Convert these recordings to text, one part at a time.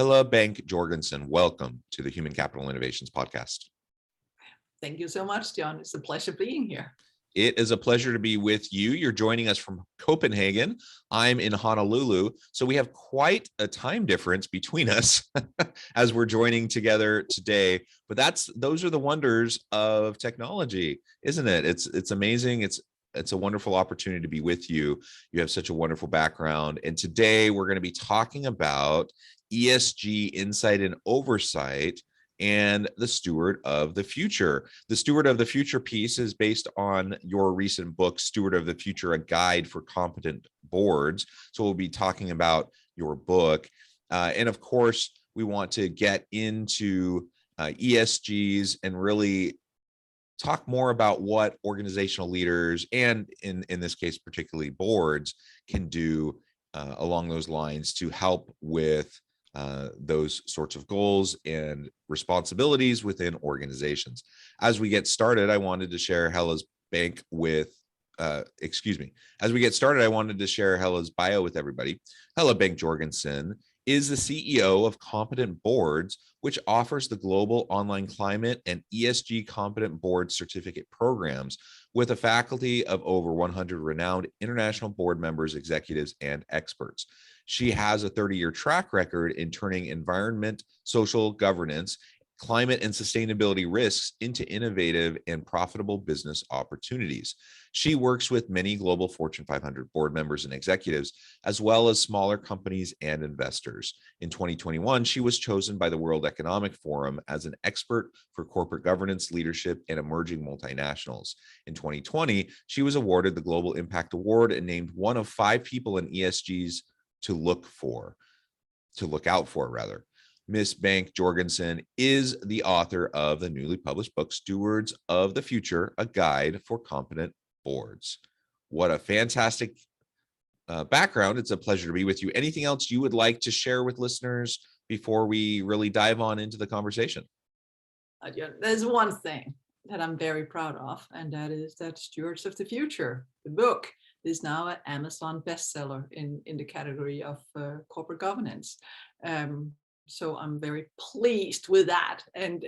Helle Jorgensen, welcome to the Human Capital Innovations Podcast. Thank you so much, John. It's a pleasure being here. It is a pleasure to be with you. You're joining us from Copenhagen. I'm in Honolulu. So we have quite a time difference between us as we're joining together today. But those are the wonders of technology, isn't it? It's amazing. It's a wonderful opportunity to be with you. You have such a wonderful background. And today we're going to be talking about ESG insight and oversight and the Steward of the Future. The Steward of the Future piece is based on your recent book, Steward of the Future, a guide for competent boards. So we'll be talking about your book. And of course, we want to get into ESGs and really talk more about what organizational leaders and in this case, particularly boards can do along those lines to help with those sorts of goals and responsibilities within organizations. As we get started, I wanted to share Helle's bio with everybody. Helle Jorgensen is the CEO of Competent Boards, which offers the global online climate and ESG competent board certificate programs with a faculty of over 100 renowned international board members, executives, and experts. She has a 30-year track record in turning environment, social governance, climate, and sustainability risks into innovative and profitable business opportunities. She works with many global Fortune 500 board members and executives, as well as smaller companies and investors. In 2021, she was chosen by the World Economic Forum as an expert for corporate governance, leadership, and emerging multinationals. In 2020, she was awarded the Global Impact Award and named one of 5 people in ESG's to look out for. Miss Jorgensen is the author of the newly published book, Stewards of the Future, a guide for competent boards. What a fantastic background. It's a pleasure to be with you. Anything else you would like to share with listeners before we really dive on into the conversation? There's one thing that I'm very proud of, and that is that Stewards of the Future, the book, is now an Amazon bestseller in the category of corporate governance. So I'm very pleased with that. And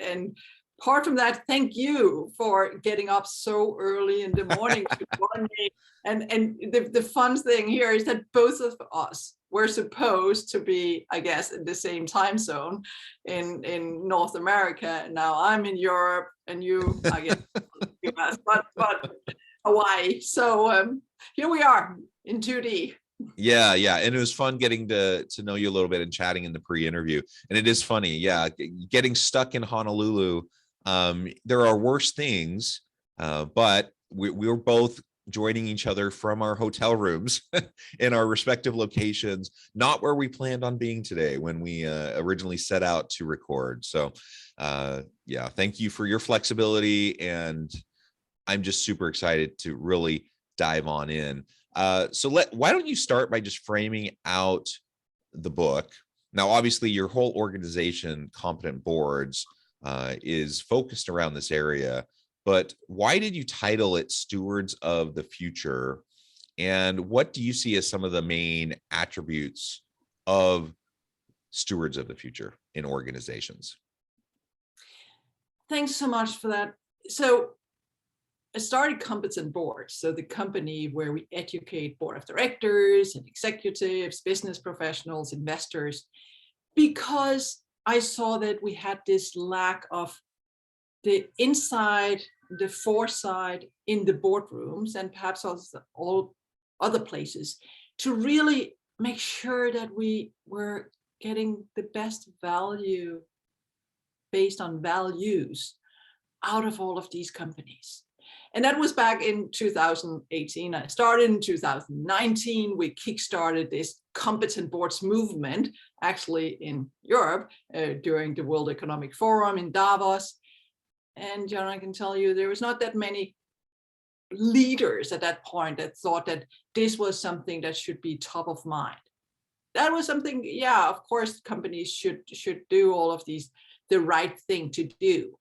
apart from that, thank you for getting up so early in the morning to join me. And the fun thing here is that both of us were supposed to be, I guess, in the same time zone in North America. Now I'm in Europe and you, I guess, US, but Hawaii. So here we are in 2D. Yeah. And it was fun getting to know you a little bit and chatting in the pre-interview. And it is funny. Yeah. Getting stuck in Honolulu. There are worse things, but we were both joining each other from our hotel rooms in our respective locations, not where we planned on being today when we originally set out to record. So yeah, thank you for your flexibility. And I'm just super excited to really dive on in. So why don't you start by just framing out the book? Now, obviously, your whole organization, Competent Boards, is focused around this area, but why did you title it Stewards of the Future? And what do you see as some of the main attributes of Stewards of the Future in organizations? Thanks so much for that. So I started Competent Boards, so the company where we educate board of directors and executives, business professionals, investors, because I saw that we had this lack of the insight, the foresight in the boardrooms and perhaps also all other places to really make sure that we were getting the best value based on values out of all of these companies. And that was back in 2018. I started in 2019. We kickstarted this Competent Boards movement, actually in Europe, during the World Economic Forum in Davos. And John, I can tell you, there was not that many leaders at that point that thought that this was something that should be top of mind. That was something, yeah, of course, companies should do all of these, the right thing to do.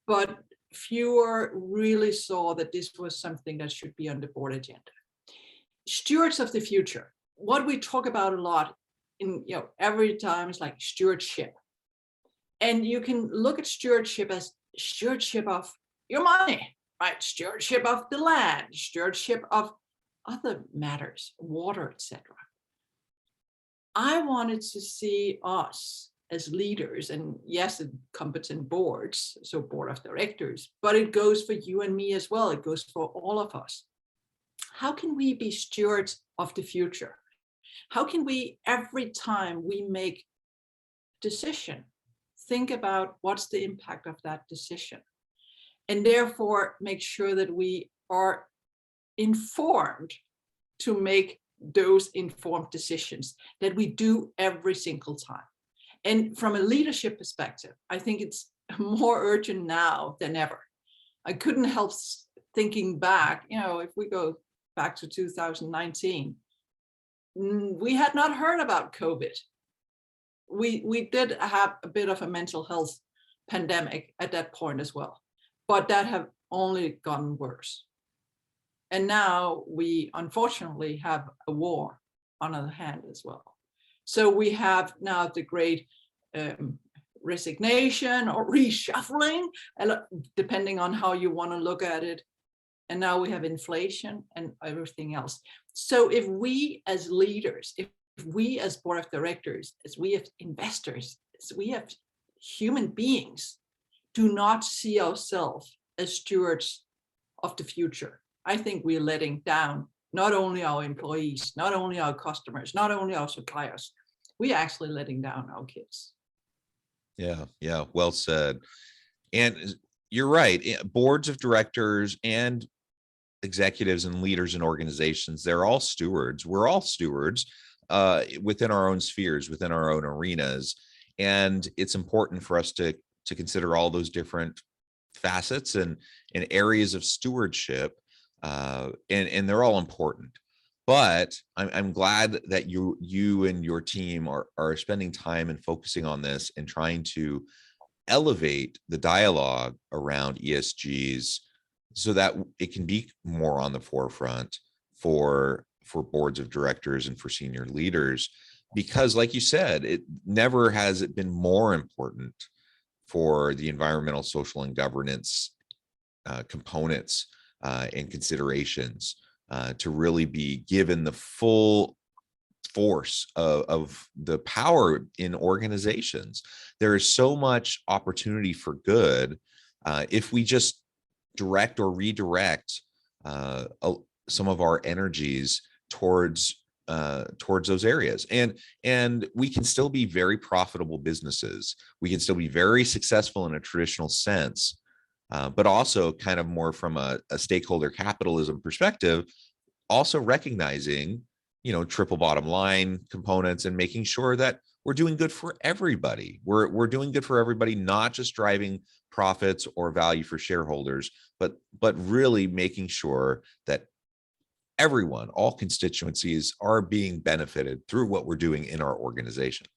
But fewer really saw that this was something that should be on the board agenda. Stewards of the future. What we talk about a lot in, every time it's like stewardship. And you can look at stewardship as stewardship of your money, right? Stewardship of the land, stewardship of other matters, water, etc. I wanted to see us as leaders, and yes, it competent boards, so board of directors, but it goes for you and me as well. It goes for all of us. How can we be stewards of the future? How can we, every time we make a decision, think about what's the impact of that decision, and therefore make sure that we are informed to make those informed decisions that we do every single time. And from a leadership perspective, I think it's more urgent now than ever. I couldn't help thinking back, if we go back to 2019, we had not heard about COVID. We did have a bit of a mental health pandemic at that point as well, but that have only gotten worse. And now we unfortunately have a war on the other hand as well. So we have now the great resignation or reshuffling, depending on how you want to look at it. And now we have inflation and everything else. So if we as leaders, if we as board of directors, as we as investors, as we as human beings, do not see ourselves as stewards of the future, I think we're letting down not only our employees, not only our customers, not only our suppliers, we're actually letting down our kids. Yeah, well said. And you're right. Boards of directors and executives and leaders in organizations, they're all stewards. We're all stewards within our own spheres, within our own arenas. And it's important for us to consider all those different facets and areas of stewardship. And they're all important. But I'm glad that you and your team are spending time and focusing on this and trying to elevate the dialogue around ESGs so that it can be more on the forefront for boards of directors and for senior leaders. Because like you said, it never has it been more important for the environmental, social, and governance components and considerations to really be given the full force of the power in organizations. There is so much opportunity for good if we just direct or redirect some of our energies towards those areas, and we can still be very profitable businesses. We can still be very successful in a traditional sense, but also kind of more from a stakeholder capitalism perspective, also recognizing, triple bottom line components and making sure that we're doing good for everybody. We're doing good for everybody, not just driving profits or value for shareholders, but really making sure that everyone, all constituencies are being benefited through what we're doing in our organization.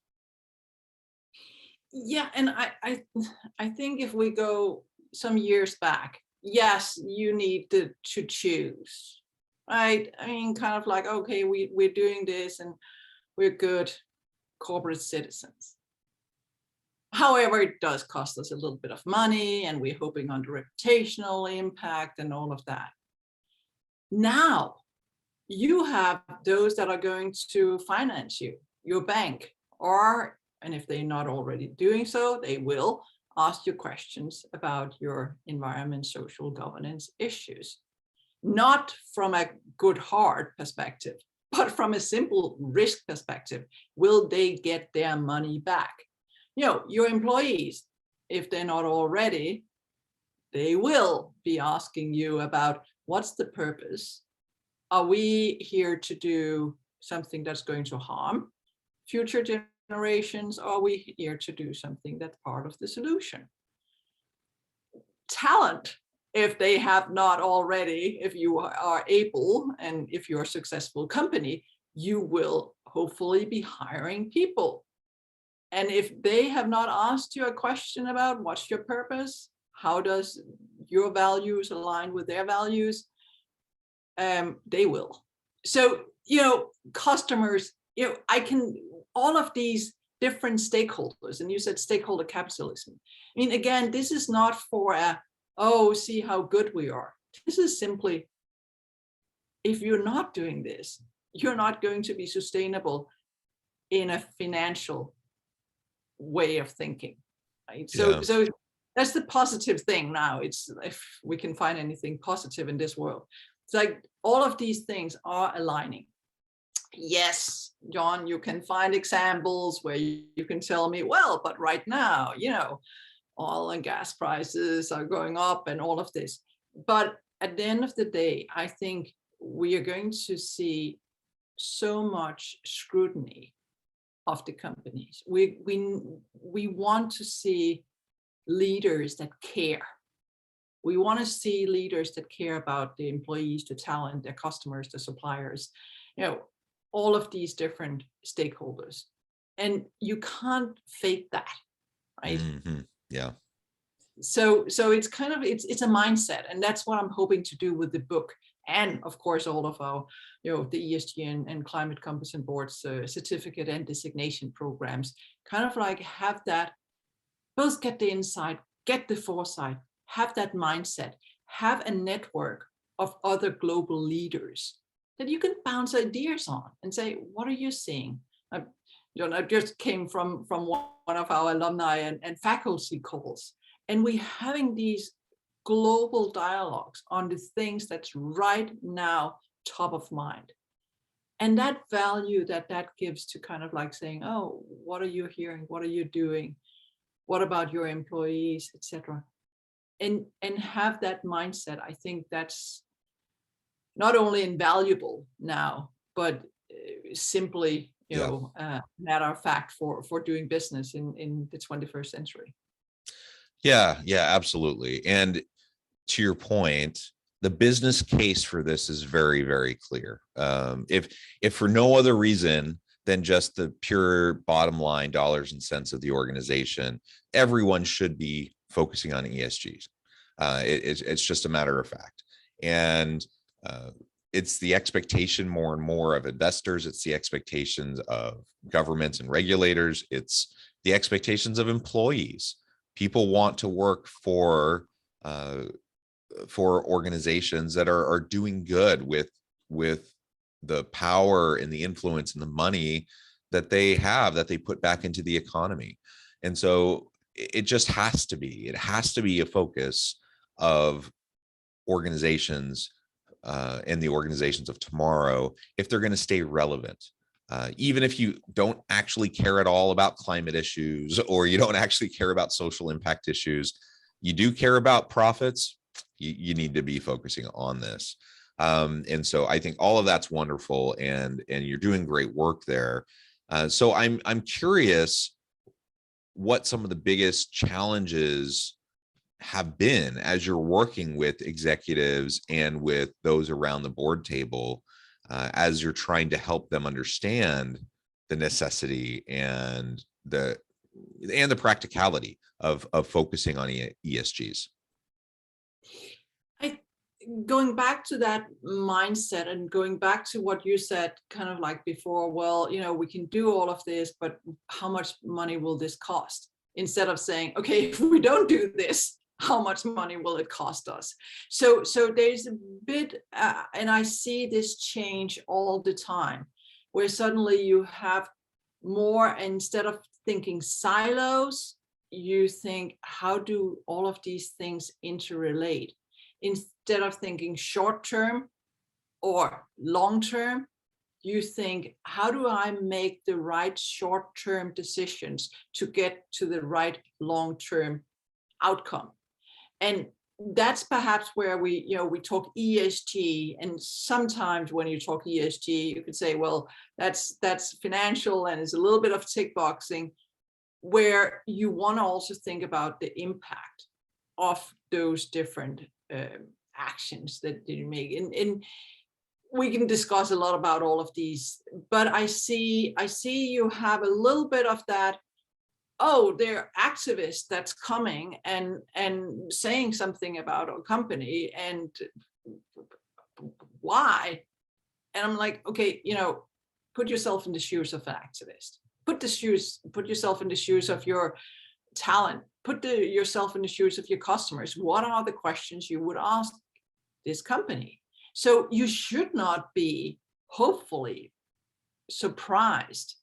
Yeah, and I think if we go some years back, yes, you need to choose, right? I mean, kind of like, okay, we're doing this and we're good corporate citizens. However, it does cost us a little bit of money and we're hoping on the reputational impact and all of that. Now, you have those that are going to finance you, your bank, and if they're not already doing so, they will ask you questions about your environment, social governance issues. Not from a good heart perspective, but from a simple risk perspective. Will they get their money back? Your employees, if they're not already, they will be asking you about what's the purpose? Are we here to do something that's going to harm future generations? Or are we here to do something that's part of the solution? Talent, if they have not already, if you are able and if you're a successful company, you will hopefully be hiring people. And if they have not asked you a question about what's your purpose, how does your values align with their values, they will. So, customers I can, all of these different stakeholders, and you said stakeholder capitalism. I mean, again, this is not for see how good we are. This is simply, if you're not doing this, you're not going to be sustainable in a financial way of thinking, right? So that's the positive thing now. It's, if we can find anything positive in this world, it's like all of these things are aligning. Yes, John, you can find examples where you can tell me, well, but right now, oil and gas prices are going up and all of this. But at the end of the day, I think we are going to see so much scrutiny of the companies. We want to see leaders that care. We want to see leaders that care about the employees, the talent, their customers, the suppliers, all of these different stakeholders. And you can't fake that, right? Mm-hmm. Yeah. So it's kind of, it's a mindset, and that's what I'm hoping to do with the book. And of course, all of our, the ESG and climate compass and boards certificate and designation programs, kind of like have that, both get the insight, get the foresight, have that mindset, have a network of other global leaders that you can bounce ideas on and say, what are you seeing? I just came from one of our alumni and faculty calls, and we're having these global dialogues on the things that's right now top of mind. And that value that gives to kind of like saying, oh, what are you hearing? What are you doing? What about your employees, etc. And have that mindset. I think that's not only invaluable now, but simply, matter of fact for doing business in the 21st century. Yeah, absolutely. And to your point, the business case for this is very, very clear. If for no other reason than just the pure bottom line dollars and cents of the organization, everyone should be focusing on ESGs. It's just a matter of fact. And it's the expectation more and more of investors. It's the expectations of governments and regulators. It's the expectations of employees. People want to work for organizations that are doing good with the power and the influence and the money that they have, that they put back into the economy. And so it just has to be, a focus of organizations and the organizations of tomorrow if they're going to stay relevant. Even if you don't actually care at all about climate issues, or you don't actually care about social impact issues, you do care about profits, you need to be focusing on this. And so I think all of that's wonderful, and you're doing great work there. So I'm curious what some of the biggest challenges have been as you're working with executives and with those around the board table, as you're trying to help them understand the necessity and the practicality of focusing on ESGs. Going back to that mindset and going back to what you said kind of like before, well, we can do all of this, but how much money will this cost? Instead of saying, okay, if we don't do this, how much money will it cost us? So there's a bit, and I see this change all the time, where suddenly you have more, instead of thinking silos, you think, how do all of these things interrelate? Instead of thinking short term or long term, you think, how do I make the right short term decisions to get to the right long term outcome? And that's perhaps where we talk ESG, and sometimes when you talk ESG, you could say, well, that's financial and it's a little bit of tick boxing, where you want to also think about the impact of those different actions that you make. And we can discuss a lot about all of these, but I see you have a little bit of that, oh, they're activists that's coming and saying something about our company, and why? And I'm like, okay, put yourself in the shoes of an activist. Put yourself in the shoes of your talent. Put yourself in the shoes of your customers. What are the questions you would ask this company? So you should not be, hopefully, surprised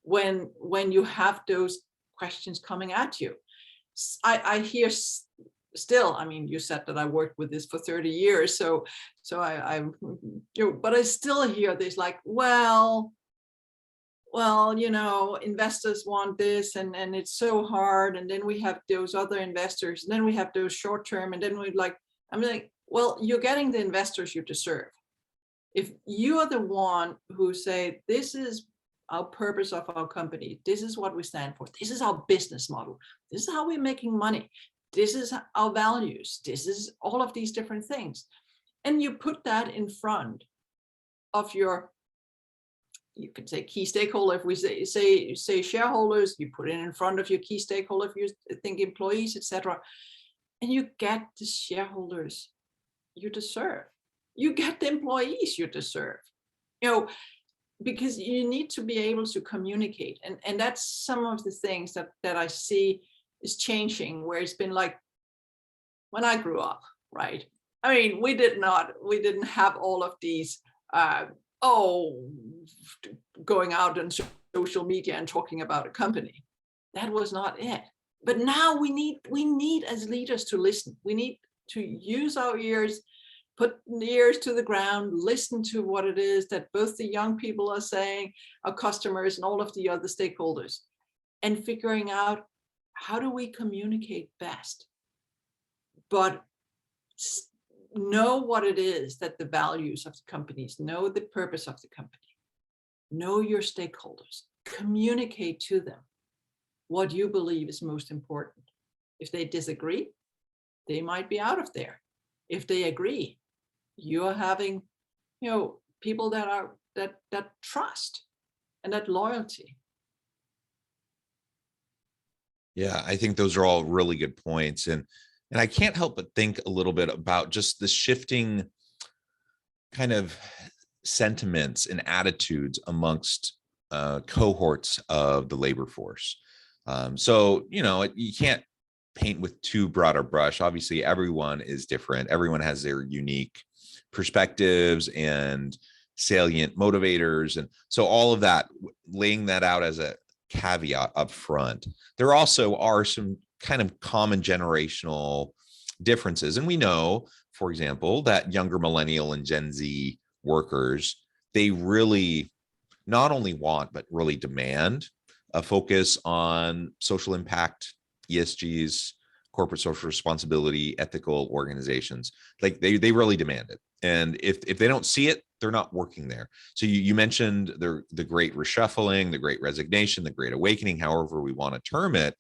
when you have those questions coming at you. I hear still, I mean, you said that I worked with this for 30 years, so I but I still hear this like, well, investors want this, and it's so hard, and then we have those other investors, and then we have those short term, and then I'm like, well, you're getting the investors you deserve. If you are the one who say, this is our purpose of our company, this is what we stand for, this is our business model, this is how we're making money, this is our values, this is all of these different things, and you put that in front of your, you could say key stakeholder, if we say shareholders, you put it in front of your key stakeholder, if you think employees, etc., and you get the shareholders you deserve. You get the employees you deserve, because you need to be able to communicate. And that's some of the things that I see is changing, where it's been like, when I grew up, right? I mean, we didn't have all of these, going out on social media and talking about a company. That was not it. But now we need as leaders to listen. We need to use our ears, put the ears to the ground, listen to what it is that both the young people are saying, our customers, and all of the other stakeholders, and figuring out, how do we communicate best? But know what it is that the values of the companies, know the purpose of the company, know your stakeholders, communicate to them what you believe is most important. If they disagree, they might be out of there. If they agree, you're having, people that trust and that loyalty. Yeah, I think those are all really good points. And I can't help but think a little bit about just the shifting kind of sentiments and attitudes amongst cohorts of the labor force. So, you can't paint with too broad a brush. Obviously, everyone is different. Everyone has their unique perspectives and salient motivators. And so all of that, laying that out as a caveat up front, there also are some kind of common generational differences. And we know, for example, that younger millennial and Gen Z workers, they really not only want, but really demand a focus on social impact, ESGs, corporate social responsibility, ethical organizations. Like they really demand it. And if they don't see it, they're not working there. So you mentioned the great reshuffling, the great resignation, the great awakening, however we want to term it.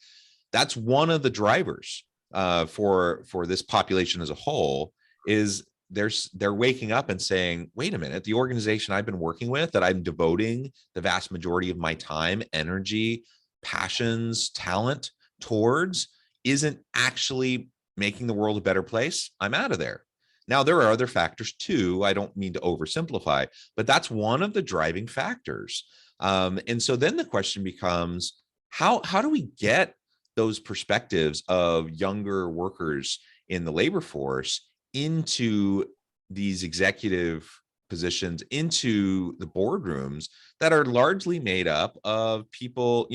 That's one of the drivers for this population as a whole, is they're waking up and saying, wait a minute, the organization I've been working with, that I'm devoting the vast majority of my time, energy, passions, talent towards, isn't actually making the world a better place. I'm out of there. Now, there are other factors too. I don't mean to oversimplify, but that's one of the driving factors. And so then the question becomes, how do we get those perspectives of younger workers in the labor force into these executive positions, into the boardrooms that are largely made up of people,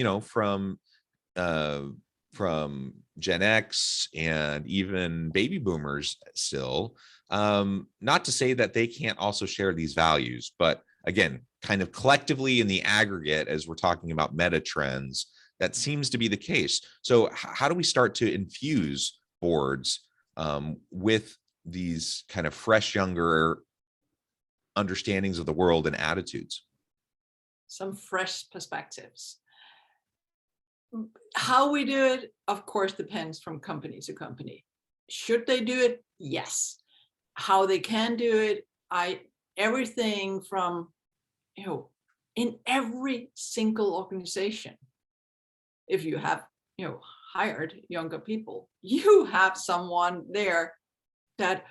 from Gen X and even baby boomers still. Not to say that they can't also share these values, but again, kind of collectively in the aggregate, as we're talking about meta trends, that seems to be the case. So how do we start to infuse boards with these kind of fresh, younger understandings of the world and attitudes? Some fresh perspectives. How we do it, of course, depends from company to company. Should they do it? Yes. How they can do it, everything from, in every single organization, if you have, hired younger people, you have someone there that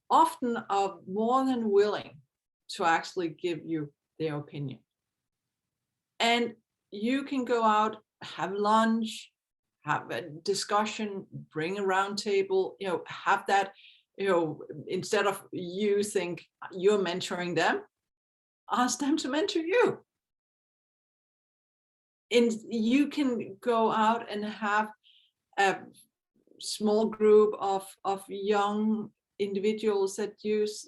often are more than willing to actually give you their opinion. And you can go out, have lunch, have a discussion, bring a round table, have that, instead of you think you're mentoring them, ask them to mentor you. And you can go out and have a small group of young individuals that use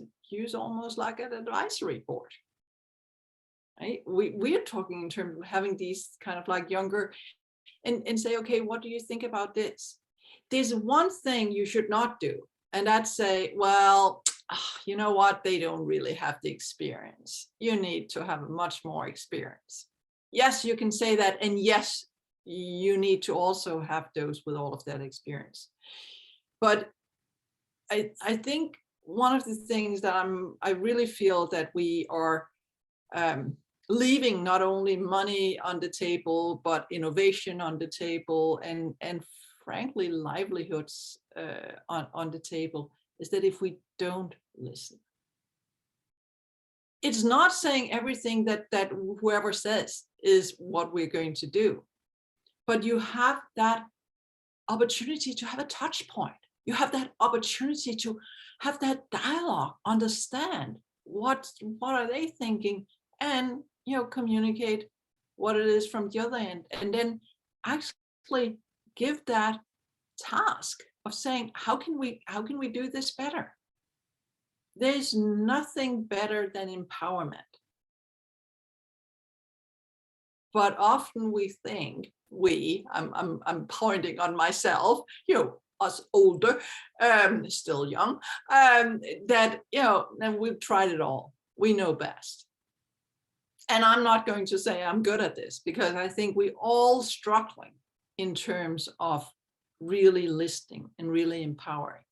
almost like an advisory board. Right? We are talking in terms of having these kind of like younger and say, okay, what do you think about this? There's one thing you should not do, and that's say, well, you know what, they don't really have the experience. You need to have much more experience. Yes, you can say that, and yes, you need to also have those with all of that experience. But I think one of the things that I really feel that we are leaving not only money on the table, but innovation on the table, and frankly, livelihoods on the table, is that if we don't listen. It's not saying everything that whoever says is what we're going to do, but you have that opportunity to have a touch point. You have that opportunity to have that dialogue, understand what are they thinking, and communicate what it is from the other end, and then actually give that task of saying, how can we do this better? There's nothing better than empowerment. But often we think, I'm pointing on myself, us older, still young, that, and we've tried it all. We know best. And I'm not going to say I'm good at this, because I think we all struggling in terms of really listening and really empowering.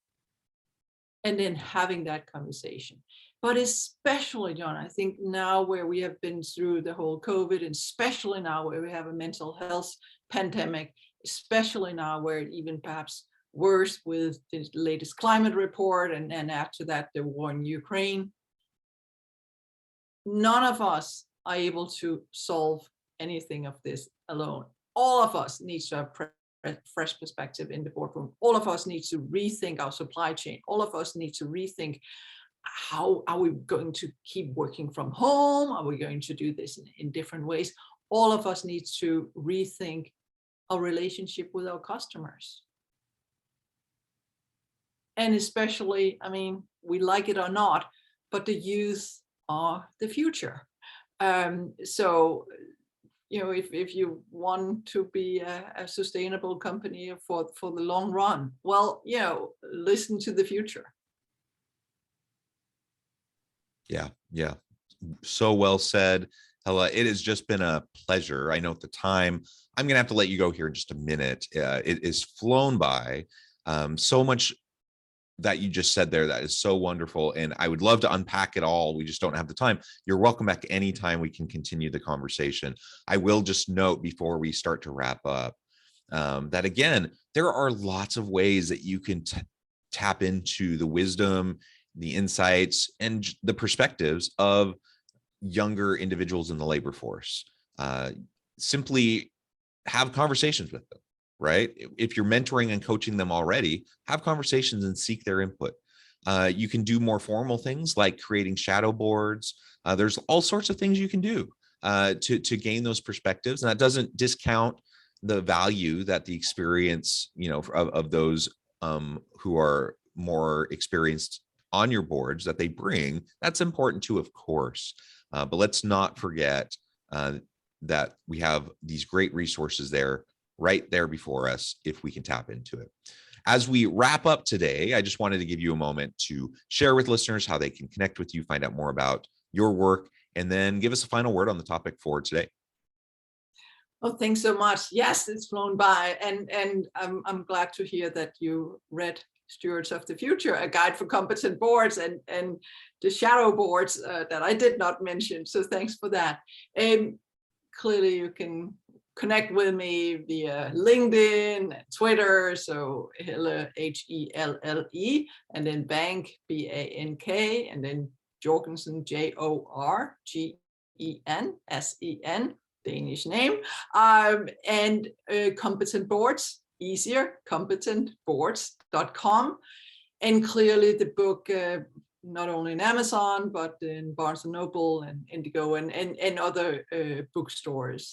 And then having that conversation. But especially, John, I think now where we have been through the whole COVID, and especially now where we have a mental health pandemic, especially now where it even perhaps worse with the latest climate report, and after that, the war in Ukraine, none of us are able to solve anything of this alone. All of us need to have fresh perspective in the boardroom. All of us need to rethink our supply chain. All of us need to rethink, how are we going to keep working from home? Are we going to do this in different ways? All of us need to rethink our relationship with our customers. And especially, I mean, we like it or not, but the youth are the future. So, if you want to be a sustainable company for the long run, well, listen to the future. Yeah. So well said, Helle. It has just been a pleasure. I know at the time, I'm going to have to let you go here in just a minute. It is flown by. So much that you just said there that is so wonderful, and I would love to unpack it all. We just don't have the time. You're welcome back anytime. We can continue the conversation. I will just note before we start to wrap up that, again, there are lots of ways that you can tap into the wisdom, the insights, and the perspectives of younger individuals in the labor force. Simply have conversations with them. Right? If you're mentoring and coaching them already, have conversations and seek their input. You can do more formal things like creating shadow boards. There's all sorts of things you can do to gain those perspectives. And that doesn't discount the value that the experience, of those who are more experienced on your boards that they bring. That's important too, of course. But let's not forget that we have these great resources there, right there before us, if we can tap into it. As we wrap up today, I just wanted to give you a moment to share with listeners how they can connect with you, find out more about your work, and then give us a final word on the topic for today. Well, thanks so much. Yes, it's flown by, and I'm glad to hear that you read Stewards of the Future, a guide for competent boards, and the shadow boards that I did not mention. So thanks for that. Clearly, you can connect with me via LinkedIn, Twitter, so Helle, Helle, and then Bank, BANK, and then Jorgensen, JORGENSEN. Danish name, and competent boards, easier, competentboards.com. And clearly the book, not only in Amazon, but in Barnes & Noble and Indigo and other bookstores.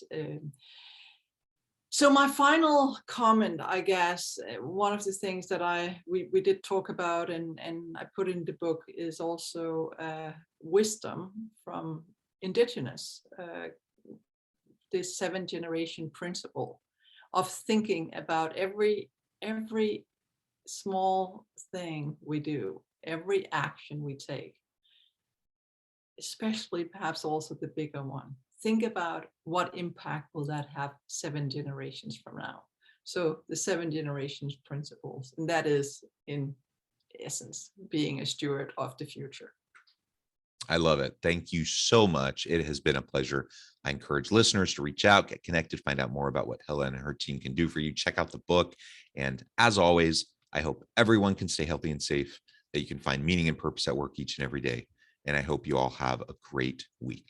So my final comment, I guess, one of the things that we did talk about and I put in the book is also wisdom from indigenous, this 7-generation principle of thinking about every small thing we do, every action we take, especially perhaps also the bigger one. Think about what impact will that have 7 generations from now. So the 7 generations principles, and that is in essence being a steward of the future. I love it. Thank you so much. It has been a pleasure. I encourage listeners to reach out, get connected, find out more about what Helle and her team can do for you. Check out the book. And as always, I hope everyone can stay healthy and safe, that you can find meaning and purpose at work each and every day. And I hope you all have a great week.